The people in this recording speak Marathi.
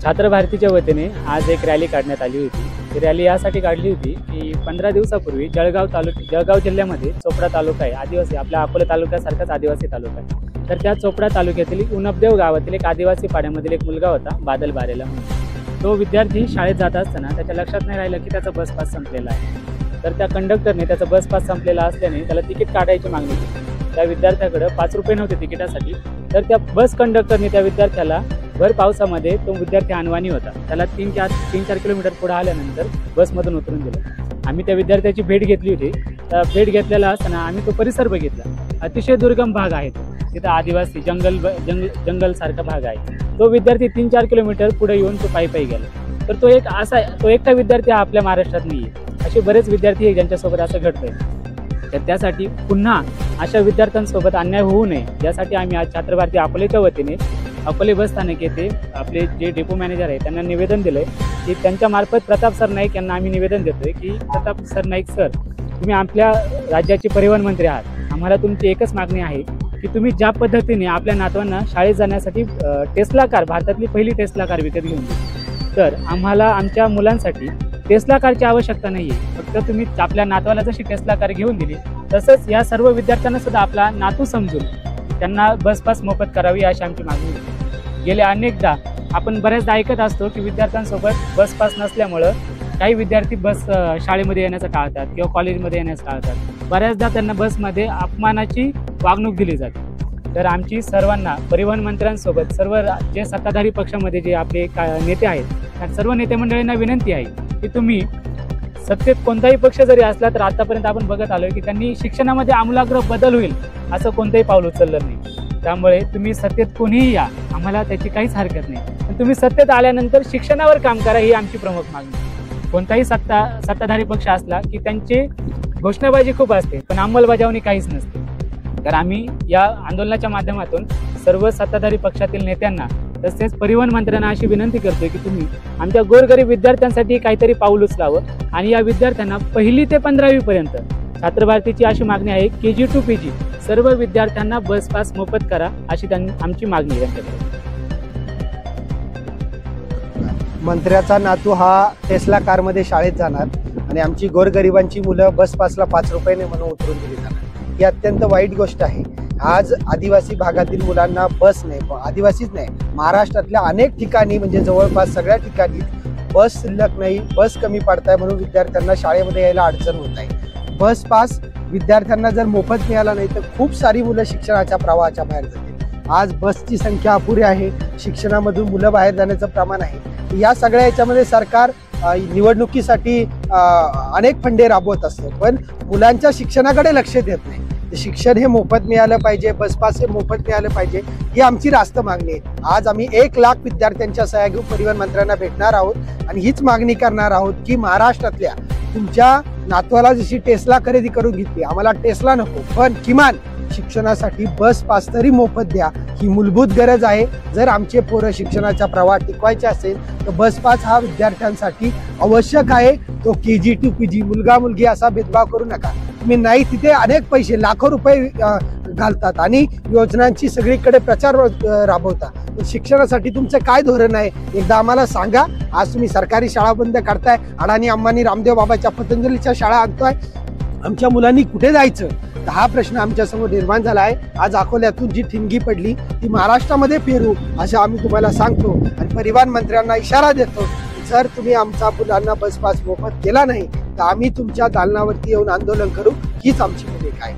छात्र भारतीच्या वतीने आज एक रॅली काढण्यात आली होती। ही रॅली यासाठी काढली होती की 15 दिवसापूर्वी जळगाव जिल्ह्यामध्ये चोपडा तालुका आहे, आदिवासी आपल्या अकोला तालुक्यासारखाच आदिवासी तालुका आहे। तर त्या चोपडा तालुक्यातील उनबदेव गावातील एक आदिवासी पाड्यामधील एक मुलगा होता बादल बारेला म्हणून। तो विद्यार्थी शाळेत जात असताना त्याच्या लक्षात नाही राहिलं की त्याचा बस पास संपलेला आहे। तर त्या कंडक्टरने त्याचा बस पास संपलेला असल्याने त्याला तिकीट काढायची मागणी केली। त्या विद्यार्थ्याकडे 5 रुपये नव्हते तिकिटासाठी। तर त्या बस कंडक्टरने त्या विद्यार्थ्याला भर पावसामध्ये तो विद्यार्थी अनवाणी होता, त्याला 3-4 किलोमीटर पुढे आल्यानंतर बसमधून उतरून दिलं। आम्ही त्या विद्यार्थ्याची भेट घेतली होती। त्या भेट घेतलेला असताना आम्ही तो परिसर बघितला। अतिशय दुर्गम भाग आहे तो, तिथं आदिवासी जंगल सारखा भाग आहे। तो विद्यार्थी 3-4 किलोमीटर पुढे येऊन तो पायी गेला। तर तो एकटा विद्यार्थी हा आपल्या महाराष्ट्रात नाही आहे, असे बरेच विद्यार्थी आहे ज्यांच्यासोबत असं घडतंय। तर त्यासाठी पुन्हा अशा विद्यार्थ्यांसोबत अन्याय होऊ नये यासाठी आम्ही आज छात्र भारती अकोलेच्या वतीने अकोले बस स्थानक येथे आपले जे डेपो मॅनेजर आहे त्यांना निवेदन दिलंय की त्यांच्या मार्फत प्रताप सर नाईक यांना आम्ही निवेदन देतोय की प्रताप सर नाईक सर, तुम्ही आपल्या राज्याचे परिवहन मंत्री आहात, आम्हाला तुमची एकच मागणी आहे की तुम्ही ज्या पद्धतीने आपल्या नातवांना शाळेत जाण्यासाठी टेस्ला कार, भारतातली पहिली टेस्ला कार विकत घेऊन दिली, तर आम्हाला आमच्या मुलांसाठी टेस्ला कारची आवश्यकता नाही आहे। फक्त तुम्ही आपल्या नातवाला जशी टेस्ला कार घेऊन दिली तसंच या सर्व विद्यार्थ्यांना सुद्धा आपला नातू समजून त्यांना बस पास मोफत करावी अशी आमची मागणी होती। गेले अनेकदा आपण बऱ्याचदा ऐकत असतो की विद्यार्थ्यांसोबत बस पास नसल्यामुळं काही विद्यार्थी शाळेमध्ये येण्याचं टाळतात किंवा कॉलेजमध्ये येण्याचं टाळतात। बऱ्याचदा त्यांना बसमध्ये अपमानाची वागणूक दिली जाते। तर आमची सर्वांना परिवहन मंत्र्यांसोबत सर्व जे सत्ताधारी पक्षामध्ये जे आपले नेते आहेत त्या सर्व नेते मंडळींना विनंती आहे की तुम्ही सत्तेत कोणताही पक्ष जरी असला तर आतापर्यंत आपण बघत आलोय की त्यांनी शिक्षणामध्ये आमूलाग्र बदल होईल असं कोणतंही पाऊल उचललं नाही। त्यामुळे तुम्ही सत्तेत कोणीही या, आम्हाला त्याची काहीच हरकत नाही, पण तुम्ही सत्तेत आल्यानंतर शिक्षणावर काम करा ही आमची प्रमुख मागणी। कोणताही सत्ताधारी पक्ष असला की त्यांची घोषणाबाजी खूप असते पण अंमलबजावणी काहीच नसते। तर आम्ही या आंदोलनाच्या माध्यमातून सर्व सत्ताधारी पक्षातील नेत्यांना तसेच परिवहन मंत्र्यांना अशी विनंती करतोय की तुम्ही आमच्या गोरगरीब विद्यार्थ्यांसाठी काहीतरी पाऊल उचलावं आणि या विद्यार्थ्यांना 1ली ते 15वी पर्यंत छात्र भारतीची अशी मागणी आहे KG to PG सर्व विद्यार्थ्यांना बस पास मोफत करा अशी आमची मागणी आहे। मंत्र्याचा नातू हा टेस्ला कारमध्ये शाळेत जाणार आणि आमची गोरगरिबांची मुलं बस पासला 5 रुपयाने म्हणून उतरून दिली जाणार, ही अत्यंत वाईट गोष्ट आहे। आज आदिवासी भागातील मुलांना बस नाही, आदिवासीच नाही महाराष्ट्रातल्या अनेक ठिकाणी म्हणजे जवळपास सगळ्या ठिकाणी बस शिल्लक नाही, बस कमी पडताय म्हणून विद्यार्थ्यांना शाळेमध्ये यायला अडचण होत आहे। बस पास विद्यार्थ्यांना जर मोफत मिळाला नाही तर खूप सारी मुलं शिक्षणाच्या प्रवाहाच्या बाहेर जातील। आज बसची संख्या अपुरी आहे, शिक्षणामधून मुलं बाहेर जाण्याचं प्रमाण आहे। या सगळ्या याच्यामध्ये सरकार निवडणुकीसाठी अनेक फंडे राबवत असतं पण मुलांच्या शिक्षणाकडे लक्ष देत नाही। शिक्षण हे मोफत मिळालं पाहिजे, बसपास हे मोफत मिळालं पाहिजे ही आमची रास्त मागणी आहे। आज आम्ही 1 लाख विद्यार्थ्यांच्या सह्या घेऊन परिवहन मंत्र्यांना भेटणार आहोत आणि हीच मागणी करणार आहोत की महाराष्ट्रातल्या तुमच्या नातवाला जशी टेस्ला खरेदी करून घेतली, आम्हाला टेस्ला नको पण किमान शिक्षणासाठी बस पास तरी मोफत द्या, ही मूलभूत गरज आहे। जर आमचे पोरं शिक्षणाचा प्रवाह टिकवायचे असेल तर बस पास हा विद्यार्थ्यांसाठी आवश्यक आहे। तो KG to PG मुलगा मुलगी असा भेदभाव करू नका। तुम्ही नाही तिथे अनेक पैसे लाखो रुपये घालतात आणि योजनांची सगळीकडे प्रचार राबवता। शिक्षणासाठी तुमचं काय धोरण आहे एकदा आम्हाला सांगा। आज तुम्ही सरकारी शाळा बंद करताय, अडाणी अंबानी रामदेव बाबाच्या पतंजलीच्या शाळा आणताय, आमच्या मुलांनी कुठे जायचं हा प्रश्न आमच्या समोर निर्माण झाला आहे। आज अकोल्यातून जी ठिणगी पडली ती महाराष्ट्रामध्ये पेरू असं आम्ही तुम्हाला सांगतो आणि परिवहन मंत्र्यांना इशारा देतो, जर तुम्ही आमच्या मुलांना बस पास मोफत केला नाही तर आम्ही तुमच्या दालनावरती येऊन आंदोलन करू, हीच आमची भूमिका आहे।